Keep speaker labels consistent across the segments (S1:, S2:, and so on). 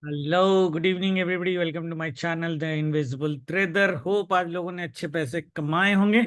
S1: Hello, good evening everybody. Welcome to my channel the invisible trader. Hope आज लोगों ने अच्छे पैसे कमाए होंगे।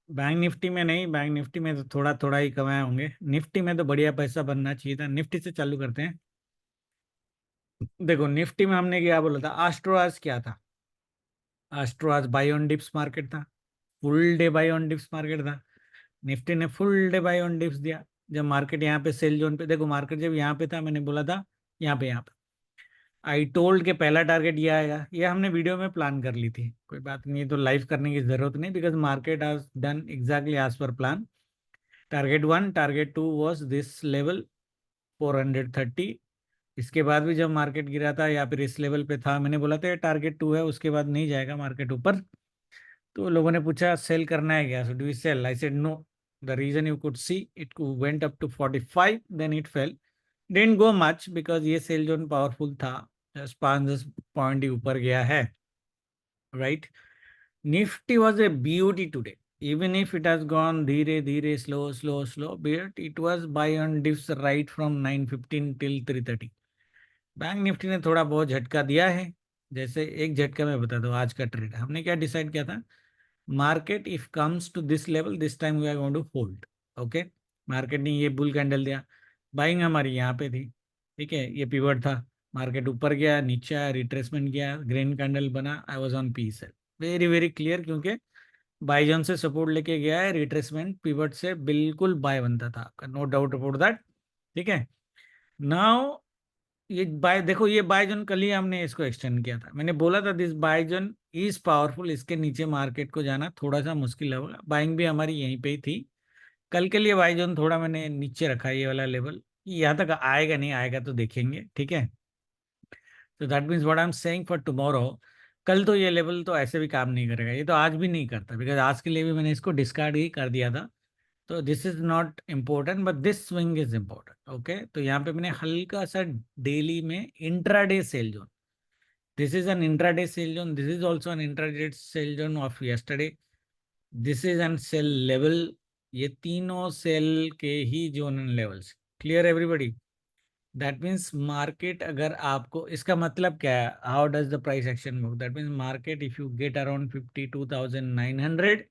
S1: बैंक निफ्टी में नहीं, बैंक निफ्टी में तो थोड़ा थोड़ा ही कमाए होंगे। निफ्टी में तो बढ़िया पैसा बनना चाहिए था। निफ्टी से चालू करते हैं। देखो, निफ्टी में हमने क्या बोला था? आस्ट्रो आज क्या था? आस्ट्रो आज बाय ऑन डिप्स मार्केट था। Full day buy on dips market था। निफ्टी ने full day buy on dips दिया। जब मार्केट यहाँ पे सेल जोन पे, देखो मार्केट जब यहाँ पे था, मैंने बोला था यहाँ पे आई टोल्ड के पहला टारगेट ये आएगा। ये हमने वीडियो में प्लान कर ली थी, कोई बात नहीं, तो लाइव करने की जरूरत नहीं, because market has done exactly as per plan. Target one, target two was this level 430। इसके बाद भी जब मार्केट गिरा था या फिर इस लेवल पे था, मैंने बोला था ये टारगेट टू है, उसके बाद नहीं जाएगा मार्केट ऊपर। तो लोगों ने पूछा सेल करना है क्या, so do you sell? I said no. The reason you could see it went up to 45, then it fell. Didn't go much because ये सेल जोन पावरफुल था। 5-10 पॉइंट ही ऊपर गया है, right? Nifty was a beauty today, even if it has gone धीरे धीरे, slow, but it was buy on dips right from 9:15 till 3:30। Bank Nifty ने थोड़ा बहुत झटका दिया है। जैसे एक झटका मैं बता दूं, आज का ट्रेड हमने क्या डिसाइड किया था? Market if comes to this level, this time we are going to hold. Okay, market ने ये बुल कैंडल दिया, बाइंग हमारी यहाँ पे थी, ठीक है, ये पिवट था। मार्केट ऊपर गया, नीचे आया, रिट्रेसमेंट किया, ग्रीन कैंडल बना, I was on P sell. Very very clear, क्योंकि बाईजन से सपोर्ट लेके गया है, रिट्रेसमेंट पिवट से बिल्कुल बाय बनता था आपका, नो डाउट अबाउट दैट। ठीक है। नाउ ये बाय, देखो ये बायजन कल ही हमने इसको एक्सटेंड किया था। मैंने बोला था दिस बायजन इज पावरफुल, इसके नीचे मार्केट को जाना थोड़ा सा मुश्किल होगा। बाइंग भी हमारी यहीं पे ही थी। कल के लिए बायजन थोड़ा मैंने नीचे रखा है, ये वाला लेवल। यहाँ तक आएगा नहीं आएगा तो देखेंगे, ठीक है। तो that means what I am saying for tomorrow, कल तो ये लेवल तो ऐसे भी काम नहीं करेगा, ये तो आज भी नहीं करता, बिकॉज आज के लिए भी मैंने इसको डिस्कार्ड ही कर दिया था। तो this is not important, but this swing is important. Okay, तो यहाँ पे मैंने हल्का सा डेली में intraday sell zone, this is an intraday sell zone, this is also an intraday sell zone of yesterday, this is an sell level. ये तीनों sell के ही zone and levels. Clear everybody? That means market, अगर आपको, इसका मतलब क्या है, how does the price action move? That means market if you get around 52,900,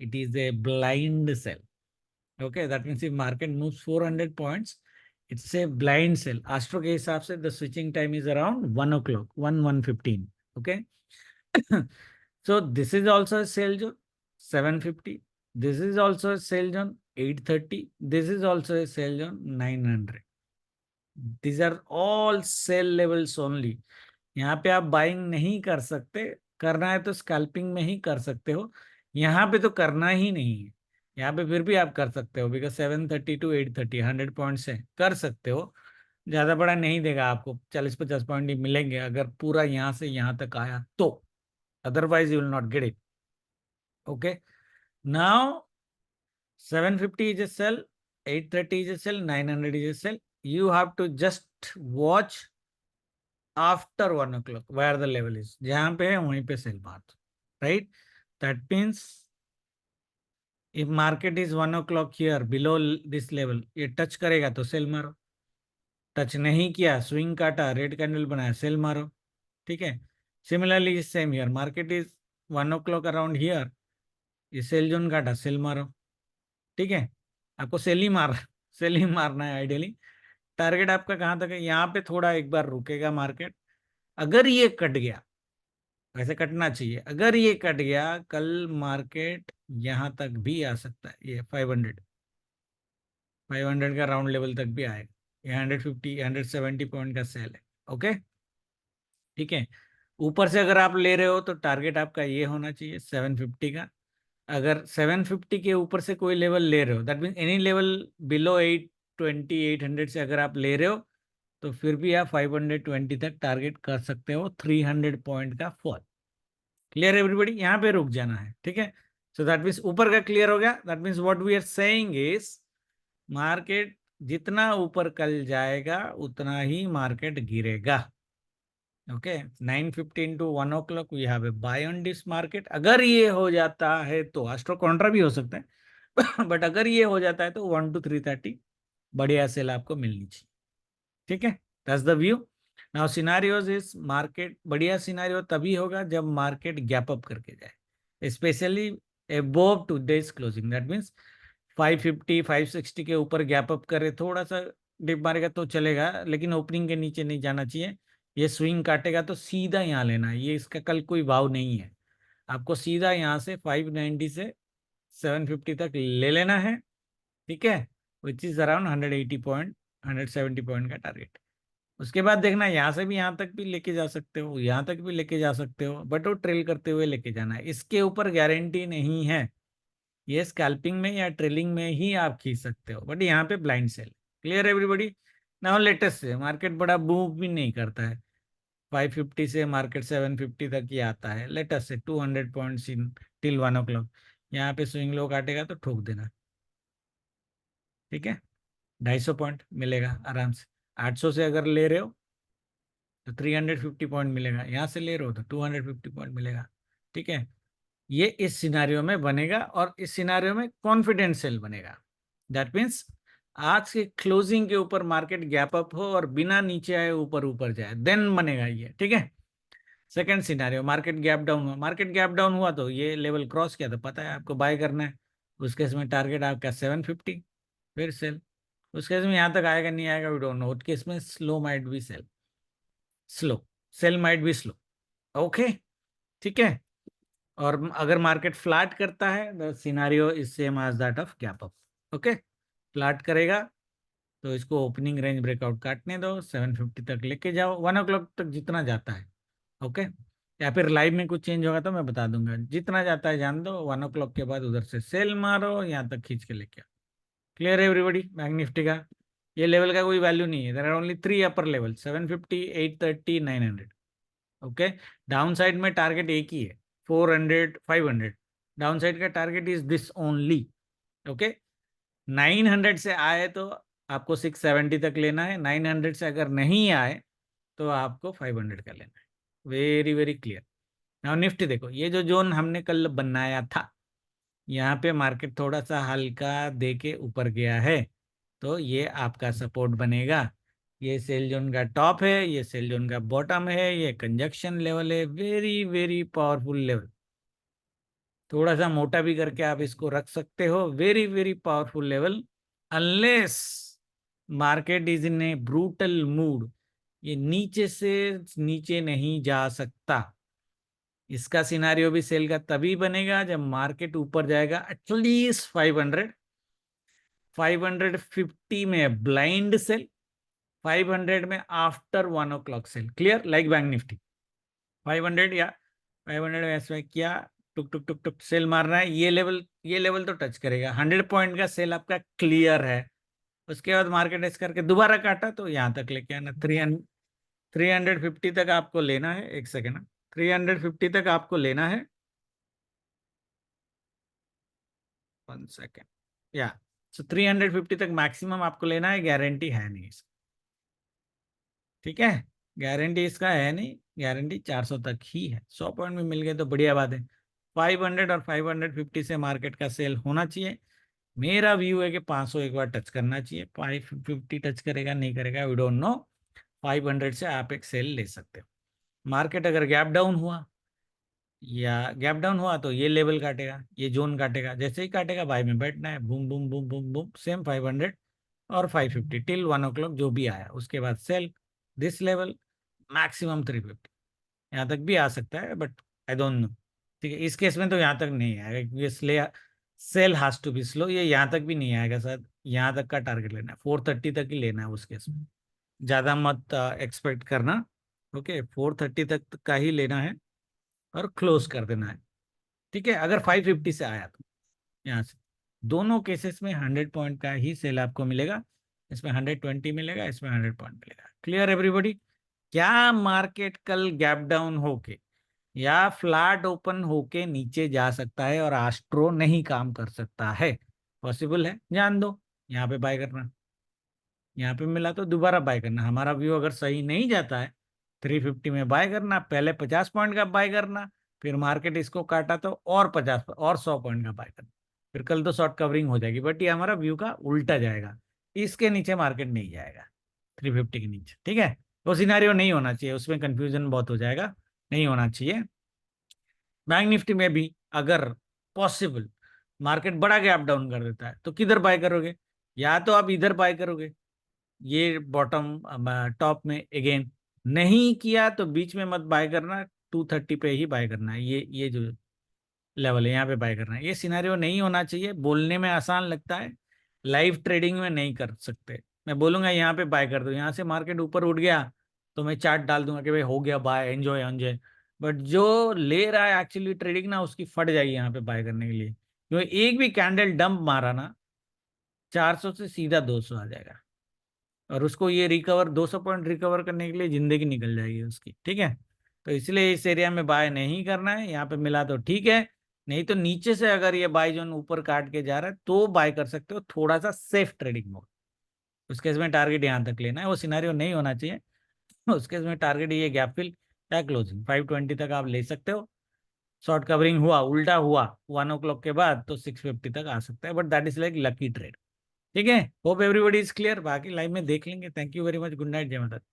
S1: it is a blind sell. Okay, that means if market moves 400 points, it's a blind sell. Astro के हिसाब से the switching time is around 1 o'clock, 1:15. Okay. So this is also a sell zone, 750. This is also a sell zone, 830. This is also a sell zone, 900. These are all sell levels only. यहाँ पे आप buying नहीं कर सकते, करना है तो scalping में ही कर सकते हो। यहाँ पे तो करना ही नहीं है। यहाँ पे फिर भी आप कर सकते हो, बिकॉज 730 to 830 100 पॉइंट से कर सकते हो। ज्यादा बड़ा नहीं देगा आपको, 40-50 पॉइंट ही मिलेंगे अगर पूरा यहाँ से यहाँ तक आया तो, otherwise you will not get it. Okay, now 750 is a sell, 830 is a sell, 900 is a sell. You have to just watch after 1 o'clock where the level is, जहां पे है वहीं पे सेल मार, right? That means if market is 1 o'clock here below this level, ये touch करेगा तो cell मारो। टच नहीं किया, स्विंग काटा, रेड कैंडल बनाया, सेल मारो। ठीक है। Similarly same here, market is 1 o'clock around here, ये सेल जोन काटा, सेल मारो। ठीक है, आपको सेल ही मार सेल ही मारना है आइडियली। टारगेट आपका कहाँ तक है? यहाँ पे थोड़ा एक बार रुकेगा मार्केट। अगर ये कट गया, वैसे कटना चाहिए, अगर ये कट गया, कल मार्केट यहां तक भी आ सकता है। ये 500 का राउंड लेवल तक भी आएगा। ये 150 170 पॉइंट का सेल है। ओके, ठीक है। ऊपर से अगर आप ले रहे हो तो टारगेट आपका ये होना चाहिए 750 का। अगर 750 के ऊपर से कोई लेवल ले रहे हो, that mean any level below 820 800 से अगर आप ले रहे हो, तो फिर भी आप 520 तक टारगेट कर सकते हो, 300 पॉइंट का फॉल। Clear everybody? यहाँ पे रुक जाना है, ठीक है। सो दैट मीन्स ऊपर का क्लियर हो गया। That means what we are saying is, market जितना ऊपर कल जाएगा उतना ही मार्केट गिरेगा। Okay, 9:15 to 1 o'clock we have a buy on this market. अगर ये हो जाता है तो एस्ट्रो कॉन्ट्रा भी हो सकता है बट अगर ये हो जाता है तो 1 to 330 बढ़िया सेल आपको मिलनी चाहिए। ठीक है, that's the view. Now scenarios is market बढ़िया सिनारियो तभी होगा जब मार्केट गैप अप करके जाए, specially above today's closing, that means 550 560 के ऊपर गैप अप करे, थोड़ा सा डिप मारेगा तो चलेगा, लेकिन ओपनिंग के नीचे नहीं जाना चाहिए। ये स्विंग काटेगा तो सीधा यहाँ लेना है, ये इसका कल कोई भाव नहीं है, आपको सीधा यहाँ से 590 से 750 तक ले लेना है, ठीक है, which is around 180 point 170 point का टारगेट। उसके बाद देखना यहाँ से भी यहाँ तक भी लेके जा सकते हो, यहाँ तक भी लेके जा सकते हो, बट वो ट्रेल करते हुए लेके जाना है, इसके ऊपर गारंटी नहीं है। ये स्कैल्पिंग में या ट्रेलिंग में ही आप खींच सकते हो, बट यहाँ पे blind sell. Clear everybody? Now latest से मार्केट बड़ा मूव भी नहीं करता है, 550 से मार्केट 750 तक ही आता है, लेटेस्ट से 200 पॉइंट्स इन टिल 1 o'clock। यहाँ पे स्विंग लो काटेगा तो ठोक देना, ठीक है, 250 पॉइंट मिलेगा आराम से। 800 से अगर ले रहे हो तो 350 पॉइंट मिलेगा, यहाँ से ले रहे हो तो 250 पॉइंट मिलेगा, ठीक है। ये इस सिनारियो में बनेगा, और इस सिनारियो में कॉन्फिडेंट सेल बनेगा। दैट मीन्स आज के क्लोजिंग के ऊपर मार्केट गैप अप हो और बिना नीचे आए ऊपर ऊपर जाए, देन बनेगा ये, ठीक है। Second scenario, market gap down हुआ, मार्केट गैप डाउन हुआ तो ये लेवल क्रॉस किया तो पता है आपको बाय करना है, उस केस में टारगेट आपका 750, फिर सेल। उस केस में यहाँ तक आएगा नहीं आएगा वी डोंट नो, उस केस में slow might be sell, slow sell might be slow, okay, ठीक है। और अगर मार्केट फ्लैट करता है, the scenario is same as that of gap up, okay. Flat करेगा तो इसको ओपनिंग रेंज ब्रेकआउट काटने दो, 750 तक लेके जाओ, 1 o'clock तक जितना जाता है, ओके। या फिर लाइव में कुछ चेंज होगा तो मैं बता दूंगा, जितना जाता है जान दो, 1 o'clock के बाद उधर से सेल मारो, यहाँ तक खींच के लेके आओ। क्लियर है एवरीबॉडी? बैंक निफ्टी का ये लेवल का कोई वैल्यू नहीं है, there are only 3 upper level, 750 830 900, okay. Down side में टारगेट एक ही है, 400 500, डाउन साइड का target is this only, okay. 900 से आए तो आपको 670 तक लेना है, 900 से अगर नहीं आए तो आपको 500 का लेना है, very very clear. Now Nifty देखो, ये जो जोन हमने कल बनाया था, यहाँ पे मार्केट थोड़ा सा हल्का दे के ऊपर गया है, तो ये आपका सपोर्ट बनेगा। ये सेल जोन का टॉप है, ये सेल जोन का बॉटम है, ये कंजक्शन लेवल है, वेरी वेरी पावरफुल लेवल। थोड़ा सा मोटा भी करके आप इसको रख सकते हो, very very powerful level, unless market is in A brutal mood, ये नीचे से नीचे नहीं जा सकता। इसका सिनारियो भी सेल का तभी बनेगा जब मार्केट ऊपर जाएगा एटलीस्ट 500, 550 में ब्लाइंड सेल, 500 में after 1 o'clock sell. Clear? Like bank Nifty 500 या 500 ऐसे किया, टुक टुक टुक टुक सेल मारना है, ये लेवल तो टच करेगा, 100 पॉइंट का सेल आपका क्लियर है। उसके बाद मार्केट ऐसे करके दोबारा काटा तो यहाँ तक लेके आना, 350 तक आपको लेना है, एक सेकेंड, 350 तक आपको लेना है, 1 सेकेंड, या सो 350 तक मैक्सिमम आपको लेना है, गारंटी है नहीं इसका, ठीक है, गारंटी इसका है नहीं, गारंटी 400 तक ही है। 100 पॉइंट भी मिल गए तो बढ़िया बात है। 500 और 550 से मार्केट का सेल होना चाहिए। मेरा व्यू है कि 500 एक बार टच करना चाहिए, 550 टच करेगा नहीं करेगा वी डोंट नो, 500 से आप एक सेल ले सकते हो। मार्केट अगर गैप डाउन हुआ, या गैप डाउन हुआ तो ये लेवल काटेगा, ये जोन काटेगा, जैसे ही काटेगा बाय में बैठना है, boom boom boom boom boom, same 500 और 550 टिल 1 o'clock जो भी आया, उसके बाद सेल दिस लेवल, मैक्सिमम 350, यहाँ तक भी आ सकता है, बट आई डोंट नो, ठीक है। इस केस में तो यहाँ तक नहीं आएगा क्योंकि इसलिए sell has to be slow, ये यहाँ तक भी नहीं आएगा सर, यहाँ तक का टारगेट लेना है, 430 तक ही लेना है उस केस में, ज़्यादा मत एक्सपेक्ट करना, ओके। 430 तक का ही लेना है और क्लोज कर देना है, ठीक है। अगर 550 से आया तो यहाँ से, दोनों केसेस में 100 पॉइंट का ही सेल आपको मिलेगा, इसमें 120 मिलेगा, इसमें 100 पॉइंट मिलेगा। Clear everybody? क्या मार्केट कल गैप डाउन होके या फ्लैट ओपन होके नीचे जा सकता है और आस्ट्रो नहीं काम कर सकता है? पॉसिबल है, जान दो, यहाँ पे बाय करना, यहाँ पे मिला तो दोबारा बाय करना। हमारा व्यू अगर सही नहीं जाता है, 350 में बाय करना, पहले 50 पॉइंट का बाय करना, फिर मार्केट इसको काटा तो और 50 और 100 पॉइंट का बाय करना, फिर कल तो शॉर्ट कवरिंग हो जाएगी, बट ये हमारा व्यू का उल्टा जाएगा, इसके नीचे मार्केट नहीं जाएगा, 350 के नीचे, ठीक है। वो सिनेरियो नहीं होना चाहिए, उसमें कंफ्यूजन बहुत हो जाएगा, नहीं होना चाहिए। बैंक निफ्टी में भी अगर पॉसिबल मार्केट बड़ा गैप डाउन कर देता है तो किधर बाय करोगे? या तो आप इधर बाय करोगे, ये बॉटम टॉप में अगेन, नहीं किया तो बीच में मत बाय करना, 230 पे ही बाय करना है, ये जो लेवल है यहाँ पे बाय करना है। ये सिनेरियो नहीं होना चाहिए, बोलने में आसान लगता है, लाइव ट्रेडिंग में नहीं कर सकते। मैं बोलूंगा यहाँ पे बाय कर दो, यहाँ से मार्केट ऊपर उठ गया तो मैं चार्ट डाल दूंगा कि भाई हो गया बाय, एंजॉय एंजॉय। बट जो ले रहा है एक्चुअली ट्रेडिंग ना, उसकी फट जाएगी यहाँ पे बाय करने के लिए, क्योंकि एक भी कैंडल डंप मारा ना 400 से सीधा 200 आ जाएगा, और उसको ये रिकवर 200 पॉइंट रिकवर करने के लिए जिंदगी निकल जाएगी उसकी, ठीक है। तो इसलिए इस एरिया में बाय नहीं करना है, यहाँ पे मिला तो ठीक है, नहीं तो नीचे से अगर ये बाय जोन ऊपर काट के जा रहा है तो बाय कर सकते हो, थोड़ा सा सेफ ट्रेडिंग मोड। उस केस में टारगेट यहाँ तक लेना है, वो सिनारियो नहीं होना चाहिए। उस केस में टारगेट ये गैप फिल या क्लोजिंग 520 तक आप ले सकते हो। शॉर्ट कवरिंग हुआ, उल्टा हुआ 1 o'clock के बाद तो 650 तक आ सकता है, but that is like lucky trade. ठीक है, होप एवरीबॉडी इज क्लियर, बाकी लाइव में देख लेंगे। Thank you very much, good night, जय माता दी।